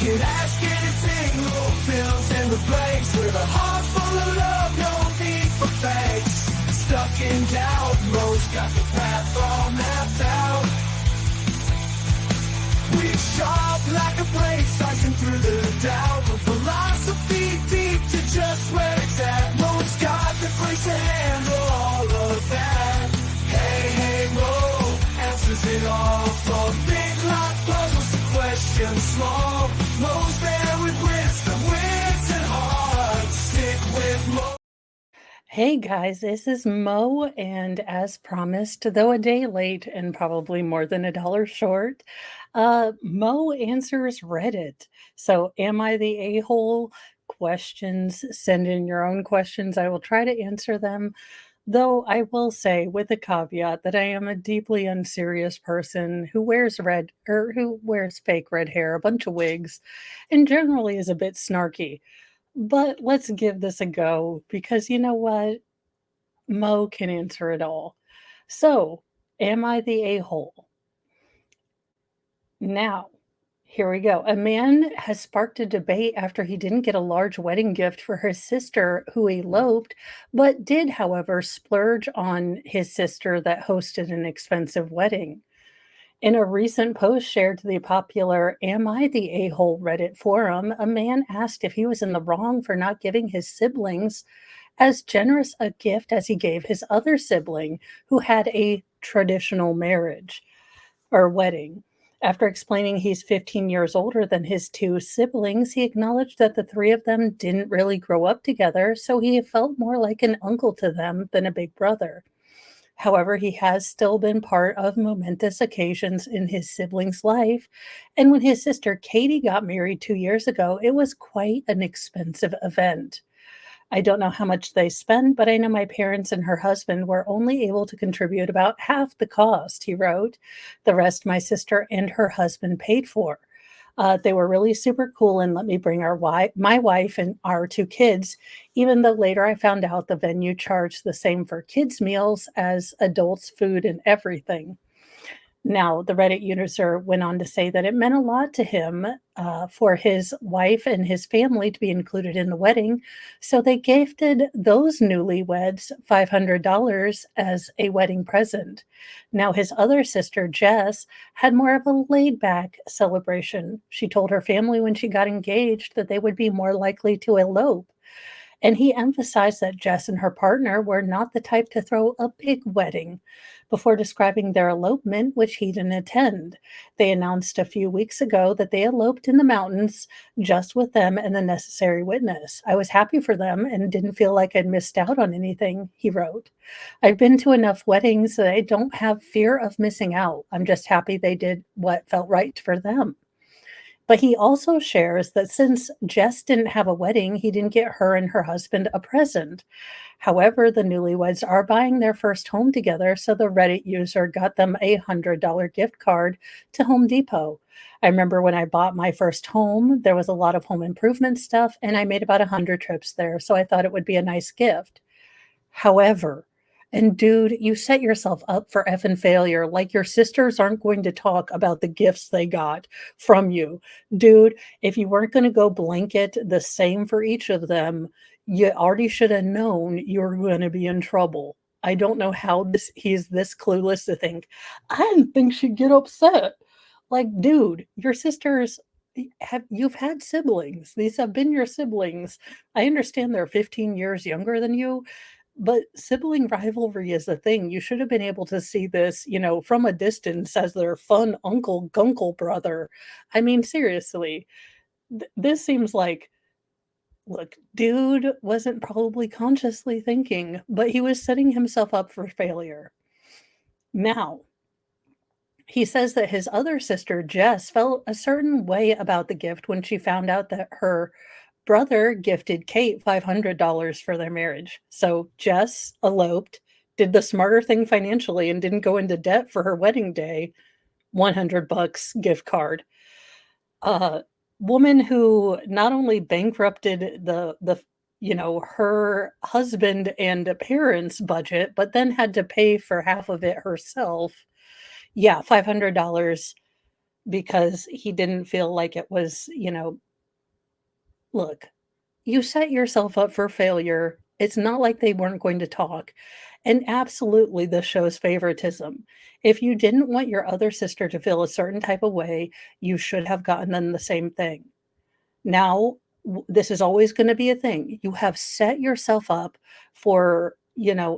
can ask anything, Lord fills in the blanks. With a heart full of love, no need for thanks. Stuck in doubt, Mo's got the path all mapped out. We sharp like a blade, slicing through the doubt. From philosophy deep to just where it's at. Mo's got the grace to handle all of that. Hey, Mo, answers it all. From big life puzzles to questions small. Mo's there with wisdom, wits and heart. Stick with Mo. Hey guys, this is Mo, and as promised, though a day late and probably more than $1 short, Mo answers Reddit. So, am I the a hole? Questions, send in your own questions. I will try to answer them. Though I will say, with a caveat, that I am a deeply unserious person who wears red or who wears fake red hair, a bunch of wigs, and generally is a bit snarky. But let's give this a go because you know what? Mo can answer it all. So, am I the a hole? Now, here we go. A man has sparked a debate after he didn't get a large wedding gift for his sister who eloped, but did, however, splurge on his sister that hosted an expensive wedding. In a recent post shared to the popular Am I the A hole Reddit forum, a man asked if he was in the wrong for not giving his siblings as generous a gift as he gave his other sibling who had a traditional marriage or wedding. After explaining he's 15 years older than his two siblings, he acknowledged that the three of them didn't really grow up together, so he felt more like an uncle to them than a big brother. However, he has still been part of momentous occasions in his siblings' life. And when his sister Katie got married 2 years ago, it was quite an expensive event. I don't know how much they spend, but I know my parents and her husband were only able to contribute about half the cost, he wrote. The rest my sister and her husband paid for. They were really super cool and let me bring my wife and our two kids, even though later I found out the venue charged the same for kids' meals as adults' food and everything. Now, the Reddit user went on to say that it meant a lot to him for his wife and his family to be included in the wedding. So they gifted those newlyweds $500 as a wedding present. Now, his other sister, Jess, had more of a laid back celebration. She told her family when she got engaged that they would be more likely to elope. And he emphasized that Jess and her partner were not the type to throw a big wedding. Before describing their elopement, which he didn't attend, they announced a few weeks ago that they eloped in the mountains just with them and the necessary witness. I was happy for them and didn't feel like I'd missed out on anything, he wrote. I've been to enough weddings that I don't have fear of missing out. I'm just happy they did what felt right for them. But he also shares that since Jess didn't have a wedding, he didn't get her and her husband a present. However, the newlyweds are buying their first home together, so the Reddit user got them a $100 gift card to Home Depot. I remember when I bought my first home, there was a lot of home improvement stuff, and I made about 100 trips there, so I thought it would be a nice gift. However, and dude, you set yourself up for effing failure. Like your sisters aren't going to talk about the gifts they got from you. Dude, if you weren't going to go blanket the same for each of them, you already should have known you were going to be in trouble. I don't know how he's this clueless to think, I didn't think she'd get upset. Like, dude, your sisters you've had siblings. These have been your siblings. I understand they're 15 years younger than you, but sibling rivalry is a thing. You should have been able to see this, from a distance as their fun uncle gunkle brother. I mean, seriously, this seems like, look, dude wasn't probably consciously thinking, but he was setting himself up for failure. Now, he says that his other sister, Jess, felt a certain way about the gift when she found out that her brother gifted Kate $500 for their marriage. So Jess eloped, did the smarter thing financially, and didn't go into debt for her wedding day. $100 gift card. Woman who not only bankrupted her husband and parents' budget, but then had to pay for half of it herself. Yeah, $500 because he didn't feel like it was, look, you set yourself up for failure. It's not like they weren't going to talk. And absolutely, this shows favoritism. If you didn't want your other sister to feel a certain type of way, you should have gotten them the same thing. Now, this is always going to be a thing. You have set yourself up for,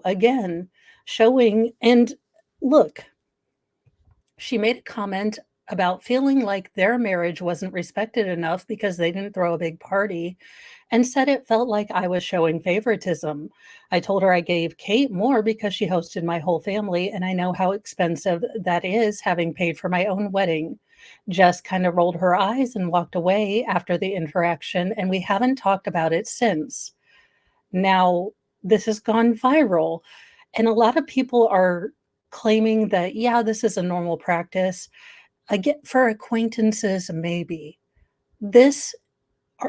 again, showing. And look, she made a comment about feeling like their marriage wasn't respected enough because they didn't throw a big party and said it felt like I was showing favoritism. I told her I gave Kate more because she hosted my whole family, and I know how expensive that is having paid for my own wedding. Jess kind of rolled her eyes and walked away after the interaction, and we haven't talked about it since. Now, this has gone viral, and a lot of people are claiming that, yeah, this is a normal practice. Again, for acquaintances, maybe. This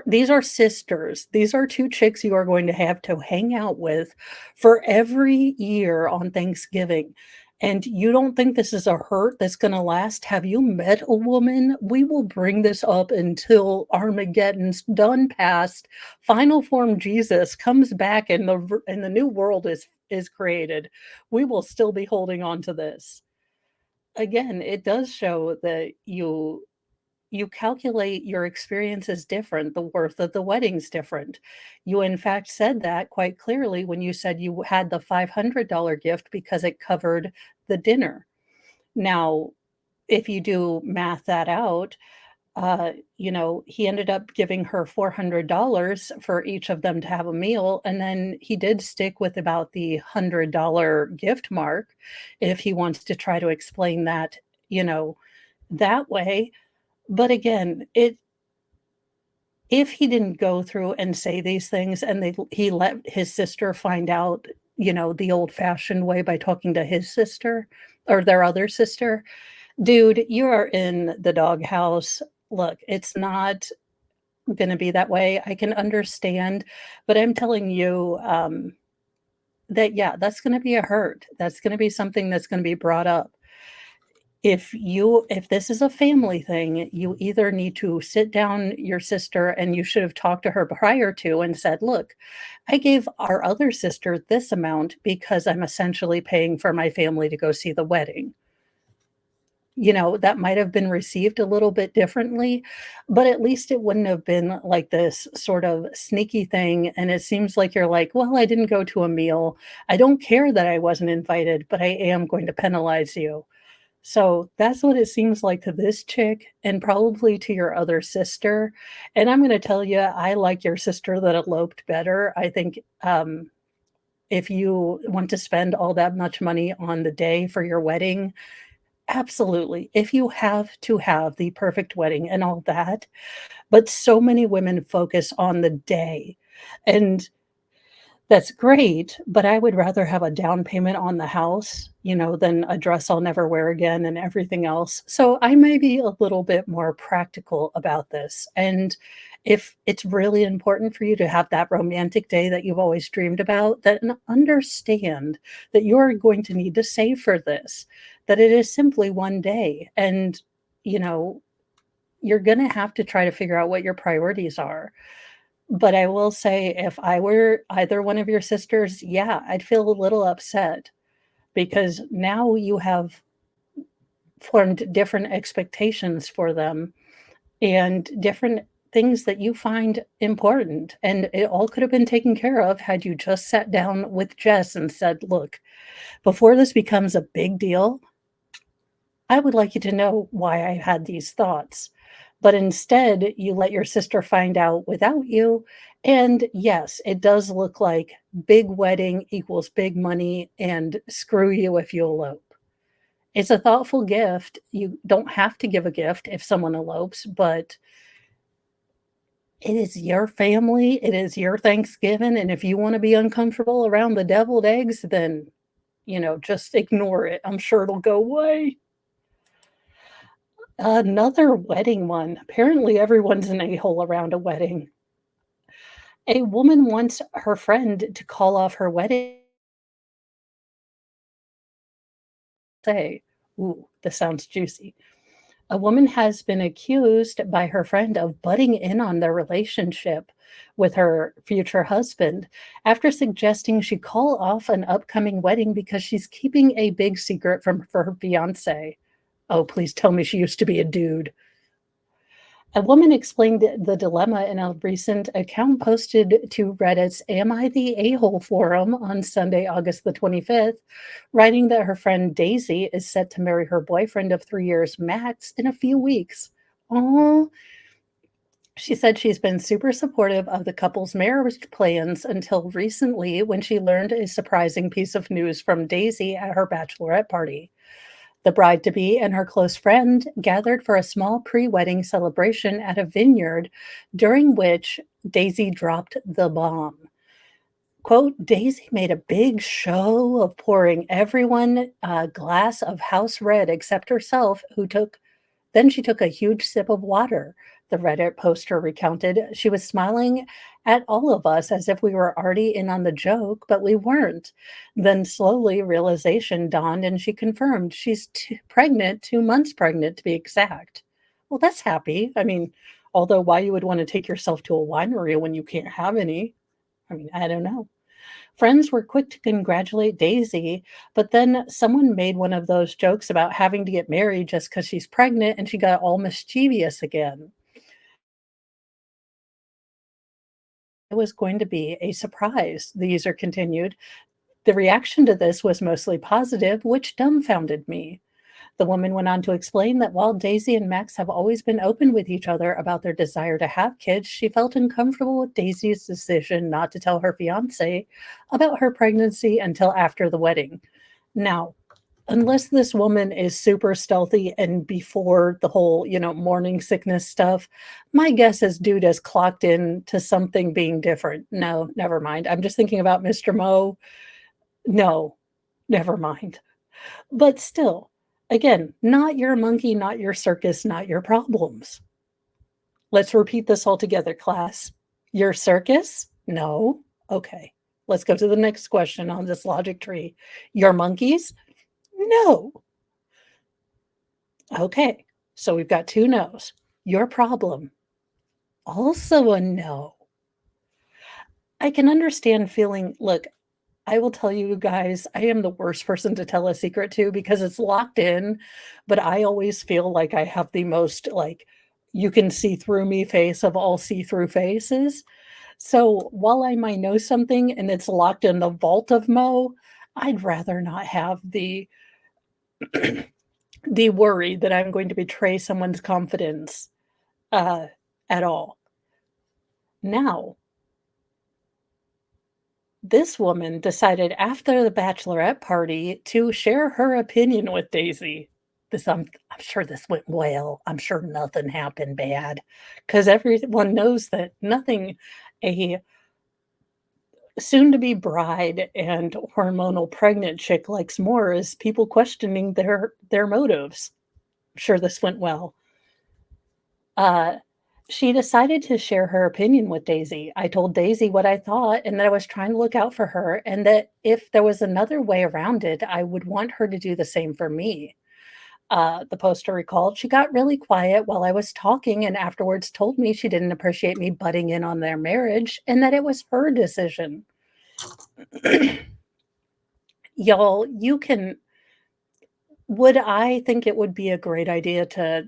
these are sisters. These are 2 chicks you are going to have to hang out with for every year on Thanksgiving, and you don't think this is a hurt that's gonna last? Have you met a woman? We will bring this up until Armageddon's done past, final form Jesus comes back and the new world is created. We will still be holding on to this. Again, it does show that you calculate your experience is different, the worth of the wedding's different. You, in fact, said that quite clearly when you said you had the $500 gift because it covered the dinner. Now, if you do math that out, he ended up giving her $400 for each of them to have a meal, and then he did stick with about the $100 gift mark if he wants to try to explain that, you know, that way. But again, if he didn't go through and say these things and he let his sister find out, the old-fashioned way by talking to his sister or their other sister, dude, you are in the doghouse. Look, it's not gonna be that way. I can understand, but I'm telling you, that, yeah, that's gonna be a hurt. That's gonna be something that's gonna be brought up. If this is a family thing, you either need to sit down your sister and you should have talked to her prior to and said, "Look, I gave our other sister this amount because I'm essentially paying for my family to go see the wedding." That might have been received a little bit differently, but at least it wouldn't have been like this sort of sneaky thing, and it seems like you're like, "Well, I didn't go to a meal. I don't care that I wasn't invited, but I am going to penalize you." So that's what it seems like to this chick and probably to your other sister. And I'm gonna tell you, I like your sister that eloped better. I think, if you want to spend all that much money on the day for your wedding, absolutely. If you have to have the perfect wedding and all that, but so many women focus on the day. And that's great, but I would rather have a down payment on the house, than a dress I'll never wear again and everything else. So I may be a little bit more practical about this. And if it's really important for you to have that romantic day that you've always dreamed about, then understand that you're going to need to save for this, that it is simply one day. And, you know, you're going to have to try to figure out what your priorities are. But I will say if I were either one of your sisters, yeah, I'd feel a little upset because now you have formed different expectations for them and different things that you find important. And it all could have been taken care of had you just sat down with Jess and said, "Look, before this becomes a big deal, I would like you to know why I had these thoughts." But instead, you let your sister find out without you. And yes, it does look like big wedding equals big money and screw you if you elope. It's a thoughtful gift. You don't have to give a gift if someone elopes, but it is your family, it is your Thanksgiving, and if you wanna be uncomfortable around the deviled eggs, then, just ignore it. I'm sure it'll go away. Another wedding one. Apparently, everyone's an a-hole around a wedding. A woman wants her friend to call off her wedding say, ooh, this sounds juicy. A woman has been accused by her friend of butting in on their relationship with her future husband after suggesting she call off an upcoming wedding because she's keeping a big secret from for her fiance. Oh, please tell me she used to be a dude. A woman explained the dilemma in a recent account posted to Reddit's Am I the A-hole forum on Sunday, August the 25th, writing that her friend Daisy is set to marry her boyfriend of 3 years, Max, in a few weeks. Oh, she said she's been super supportive of the couple's marriage plans until recently when she learned a surprising piece of news from Daisy at her bachelorette party. The bride to be and her close friend gathered for a small pre wedding celebration at a vineyard, during which Daisy dropped the bomb. Quote, Daisy made a big show of pouring everyone a glass of house red except herself, then she took a huge sip of water. The Reddit poster recounted. She was smiling at all of us as if we were already in on the joke, but we weren't. Then slowly realization dawned and she confirmed she's pregnant, 2 months pregnant to be exact. Well, that's happy. I mean, although why you would want to take yourself to a winery when you can't have any? I mean, I don't know. Friends were quick to congratulate Daisy, but then someone made one of those jokes about having to get married just because she's pregnant, and she got all mischievous again. It was going to be a surprise, the user continued. The reaction to this was mostly positive, which dumbfounded me. The woman went on to explain that while Daisy and Max have always been open with each other about their desire to have kids, she felt uncomfortable with Daisy's decision not to tell her fiance about her pregnancy until after the wedding. Now, unless this woman is super stealthy and before the whole, morning sickness stuff, my guess is dude has clocked in to something being different. No, never mind. I'm just thinking about Mr. Mo. No, never mind. But still, again, not your monkey, not your circus, not your problems. Let's repeat this all together, class. Your circus? No. Okay. Let's go to the next question on this logic tree. Your monkeys? No. Okay. So we've got two no's. Your problem? Also a no. I can understand feeling, look, I will tell you guys, I am the worst person to tell a secret to because it's locked in, but I always feel like I have the most, like, you can see through me face of all see through faces. So while I might know something and it's locked in the vault of Mo, I'd rather not have the worry that I'm going to betray someone's confidence uh, at all. Now, this woman decided after the bachelorette party to share her opinion with Daisy. I'm sure this went well. I'm sure nothing happened bad because everyone knows that nothing a soon to be bride and hormonal pregnant chick likes more is people questioning their motives. I'm sure this went well. Uh, she decided to share her opinion with Daisy. I told Daisy what I thought and that I was trying to look out for her, and that if there was another way around it, I would want her to do the same for me. The poster recalled she got really quiet while I was talking and afterwards told me she didn't appreciate me butting in on their marriage and that it was her decision. Y'all, would I think it would be a great idea to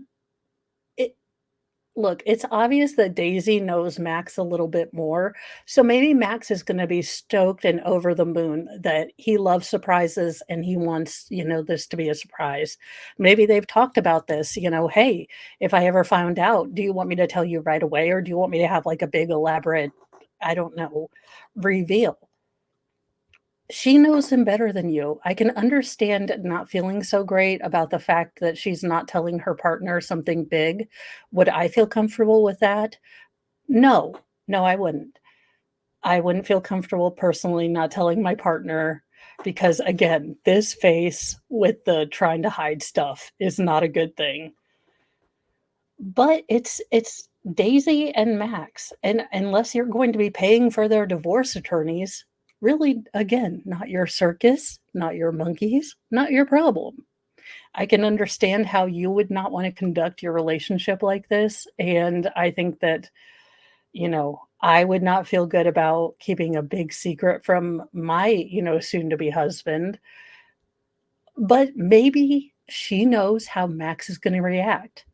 look, it's obvious that Daisy knows Max a little bit more, so maybe Max is gonna be stoked and over the moon that he loves surprises and he wants, this to be a surprise. Maybe they've talked about this, "Hey, if I ever found out, do you want me to tell you right away, or do you want me to have, like, a big elaborate, I don't know, reveal?" She knows him better than you. I can understand not feeling so great about the fact that she's not telling her partner something big. Would I feel comfortable with that? No. No, I wouldn't. I wouldn't feel comfortable personally not telling my partner because, again, this face with the trying to hide stuff is not a good thing. But it's Daisy and Max, and unless you're going to be paying for their divorce attorneys, really, again, not your circus, not your monkeys, not your problem. I can understand how you would not wanna conduct your relationship like this, and I think that, I would not feel good about keeping a big secret from my, soon to be husband, but maybe she knows how Max is gonna react.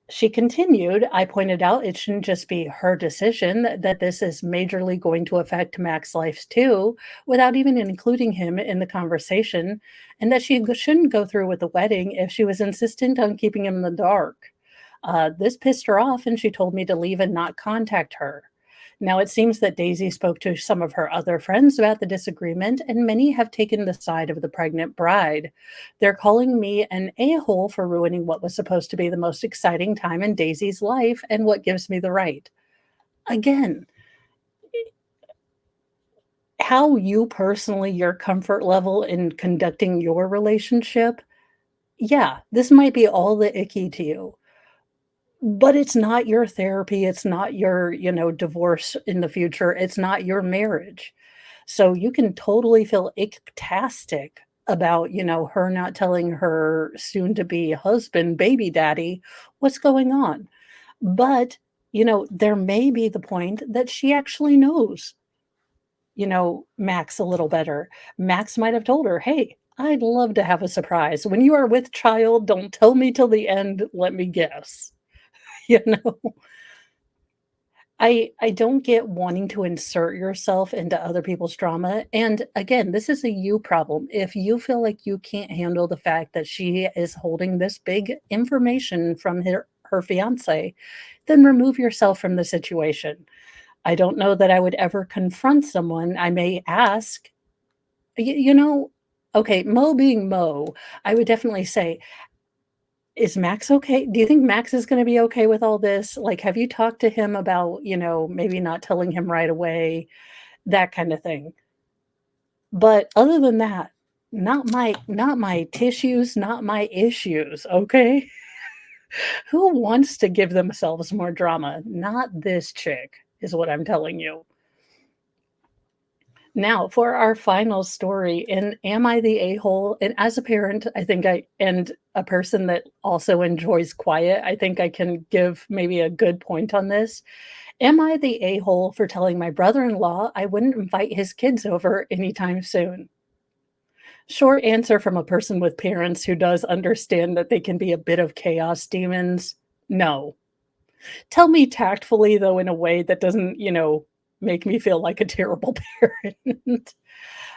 She continued, I pointed out it shouldn't just be her decision, that this is majorly going to affect Max's life too, without even including him in the conversation, and that she shouldn't go through with the wedding if she was insistent on keeping him in the dark. This pissed her off, and she told me to leave and not contact her. Now, it seems that Daisy spoke to some of her other friends about the disagreement, and many have taken the side of the pregnant bride. They're calling me an a hole for ruining what was supposed to be the most exciting time in Daisy's life and what gives me the right. Again, how you personally, your comfort level in conducting your relationship, yeah, this might be all the icky to you, but it's not your therapy. It's not your, divorce in the future. It's not your marriage. So you can totally feel icktastic about, her not telling her soon to be husband, baby daddy, what's going on. But, there may be the point that she actually knows, Max a little better. Max might have told her, "Hey, I'd love to have a surprise. When you are with child, don't tell me till the end. Let me guess." You know? I don't get wanting to insert yourself into other people's drama, and again, this is a you problem. If you feel like you can't handle the fact that she is holding this big information from her fiancé, then remove yourself from the situation. I don't know that I would ever confront someone. I may ask, you know, okay, Mo being Mo, I would definitely say, is Max okay? Do you think Max is gonna be okay with all this? Like, have you talked to him about, maybe not telling him right away, that kinda thing? But other than that, not my tissues, not my issues, okay? Who wants to give themselves more drama? Not this chick, is what I'm telling you. Now, for our final story, and am I the a-hole? And as a parent, I think and a person that also enjoys quiet, I think I can give maybe a good point on this. Am I the a-hole for telling my brother-in-law I wouldn't invite his kids over anytime soon? Short answer from a person with parents who does understand that they can be a bit of chaos demons. No. Tell me tactfully, though, in a way that doesn't, make me feel like a terrible parent.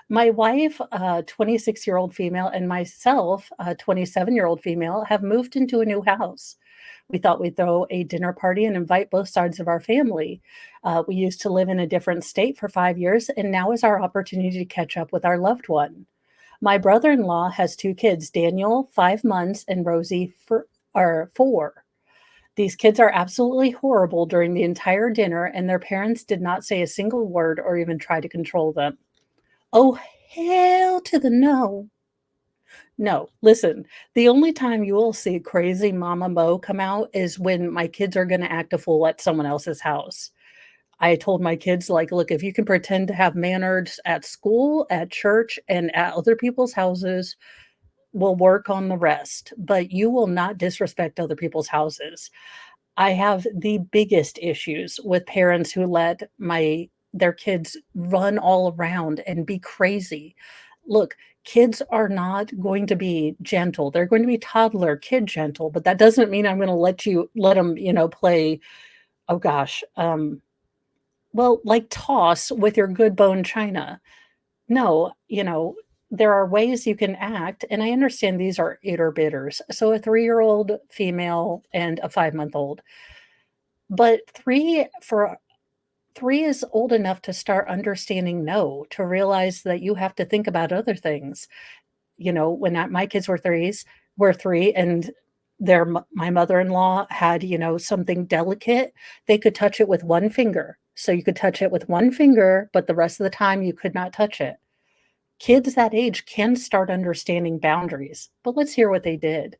My wife, a 26-year-old female, and myself, a 27-year-old female, have moved into a new house. We thought we'd throw a dinner party and invite both sides of our family. We used to live in a different state for 5 years, and now is our opportunity to catch up with our loved one. My brother in law has two kids, Daniel, 5 months, and Rosie, 4. These kids are absolutely horrible during the entire dinner, and their parents did not say a single word or even try to control them. Oh, hell to the no. No, listen, the only time you will see crazy Mama Mo come out is when my kids are going to act a fool at someone else's house. I told my kids, like, look, if you can pretend to have manners at school, at church, and at other people's houses, we'll work on the rest. But you will not disrespect other people's houses. I have the biggest issues with parents who let their kids run all around and be crazy. Look, kids are not going to be gentle. They're going to be toddler, kid gentle, but that doesn't mean I'm going to let them, play, oh gosh, well, like toss with your good bone china. No, there are ways you can act, and I understand these are iter bitters. So a 3-year-old female and a 5-month-old. But 3 is old enough to start understanding no, to realize that you have to think about other things. When my kids were 3, and my mother-in-law had, something delicate, they could touch it with 1 finger. So you could touch it with 1 finger, but the rest of the time you could not touch it. Kids that age can start understanding boundaries, but let's hear what they did.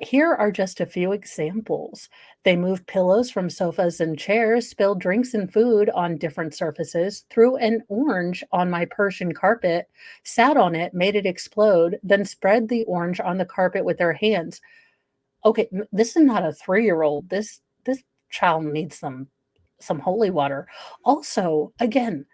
Here are just a few examples. They moved pillows from sofas and chairs, spilled drinks and food on different surfaces, threw an orange on my Persian carpet, sat on it, made it explode, then spread the orange on the carpet with their hands. Okay, this is not a 3-year-old. This child needs some holy water. Also, again,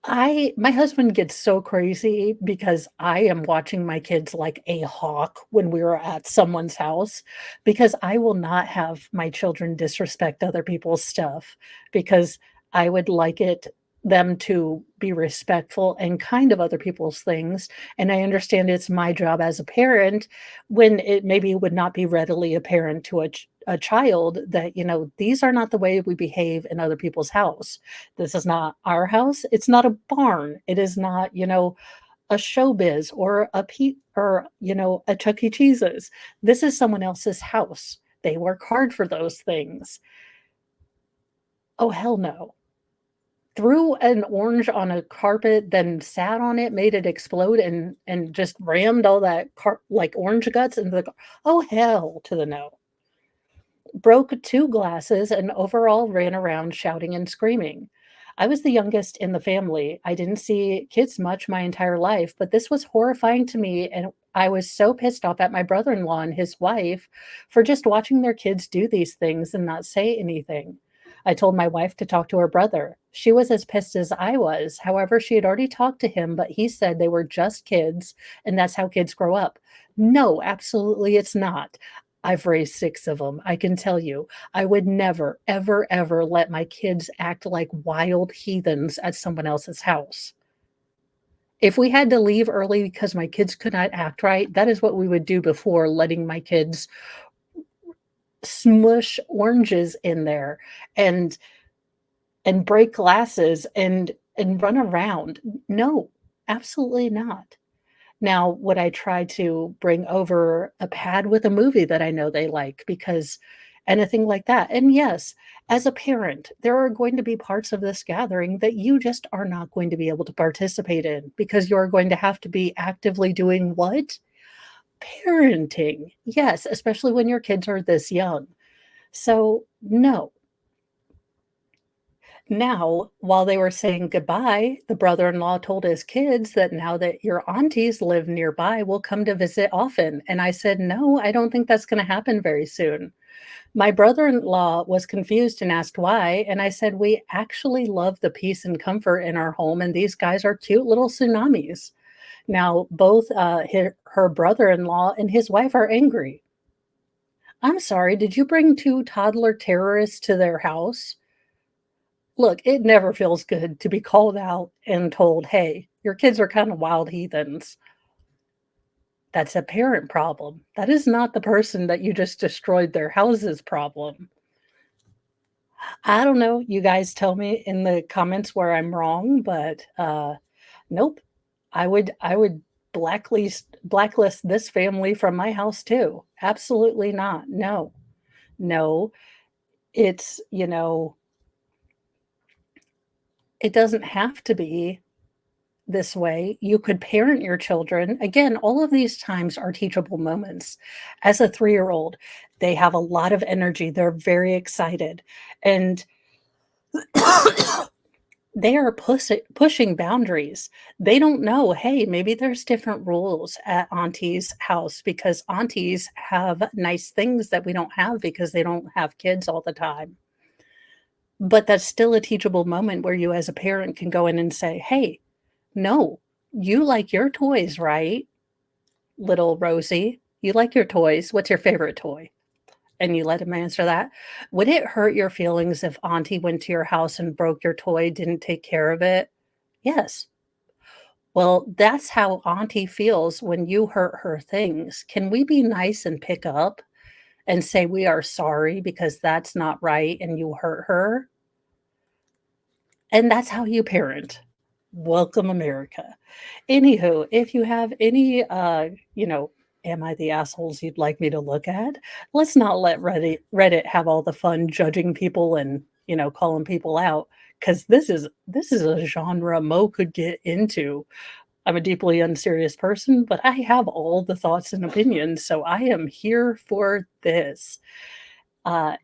I my husband gets so crazy because I am watching my kids like a hawk when we are at someone's house, because I will not have my children disrespect other people's stuff, because I would like it them to be respectful and kind of other people's things, and I understand it's my job as a parent when it maybe would not be readily apparent to a child that, these are not the way we behave in other people's house. This is not our house. It's not a barn. It is not, a showbiz or a Chuck E. Cheese's. This is someone else's house. They work hard for those things. Oh, hell no. Threw an orange on a carpet, then sat on it, made it explode, and just rammed all that like orange guts into the oh, hell to the no. Broke 2 glasses, and overall ran around shouting and screaming. I was the youngest in the family. I didn't see kids much my entire life, but this was horrifying to me, and I was so pissed off at my brother-in-law and his wife for just watching their kids do these things and not say anything. I told my wife to talk to her brother. She was as pissed as I was. However, she had already talked to him, but he said they were just kids and that's how kids grow up. No, absolutely it's not. I've raised 6 of them. I can tell you, I would never, ever, ever let my kids act like wild heathens at someone else's house. If we had to leave early because my kids could not act right, that is what we would do before letting my kids smush oranges in there and break glasses and run around. No, absolutely not. Now, would I try to bring over a pad with a movie that I know they like, because anything like that? And yes, as a parent, there are going to be parts of this gathering that you just are not going to be able to participate in because you're going to have to be actively doing what? Parenting. Yes, especially when your kids are this young. So, no. Now, while they were saying goodbye, the brother-in-law told his kids that now that your aunties live nearby, will come to visit often. And I said, no, I don't think that's going to happen very soon. My brother-in-law was confused and asked why. And I said, we actually love the peace and comfort in our home. And these guys are cute little tsunamis. Now, both her brother-in-law and his wife are angry. I'm sorry, did you bring 2 toddler terrorists to their house? Look, it never feels good to be called out and told, "Hey, your kids are kinda wild heathens." That's a parent problem. That is not the person that you just destroyed their house's problem. I don't know, you guys tell me in the comments where I'm wrong, but, nope. I would blacklist this family from my house too. Absolutely not. No. No. It's, it doesn't have to be this way. You could parent your children. Again, all of these times are teachable moments. As a 3-year-old, they have a lot of energy. They're very excited. And they are pushing boundaries. They don't know, hey, maybe there's different rules at auntie's house because aunties have nice things that we don't have because they don't have kids all the time. But that's still a teachable moment where you as a parent can go in and say, "Hey, no, you like your toys, right, little Rosie? You like your toys. What's your favorite toy?" And you let him answer that. Would it hurt your feelings if auntie went to your house and broke your toy, didn't take care of it? Yes. Well, that's how auntie feels when you hurt her things. Can we be nice and pick up and say we are sorry because that's not right and you hurt her? And that's how you parent. Welcome America. Anywho, if you have any, am I the assholes you'd like me to look at? Let's not let Reddit have all the fun judging people and, calling people out, because this is a genre Mo could get into. I'm a deeply unserious person, but I have all the thoughts and opinions, so I am here for this.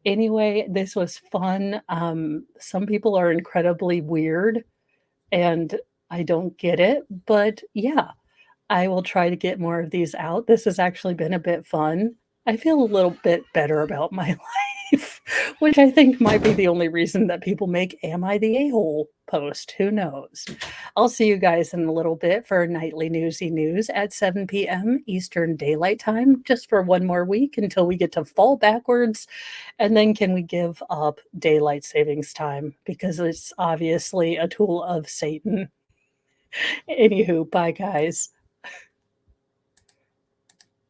Anyway, this was fun. Some people are incredibly weird, and I don't get it, but yeah, I will try to get more of these out. This has actually been a bit fun. I feel a little bit better about my life, which I think might be the only reason that people make "Am I the a-hole?" post, who knows? I'll see you guys in a little bit for nightly newsy news at 7 PM Eastern Daylight Time, just for one more week until we get to fall backwards, and then can we give up daylight savings time because it's obviously a tool of Satan. Anywho, bye, guys.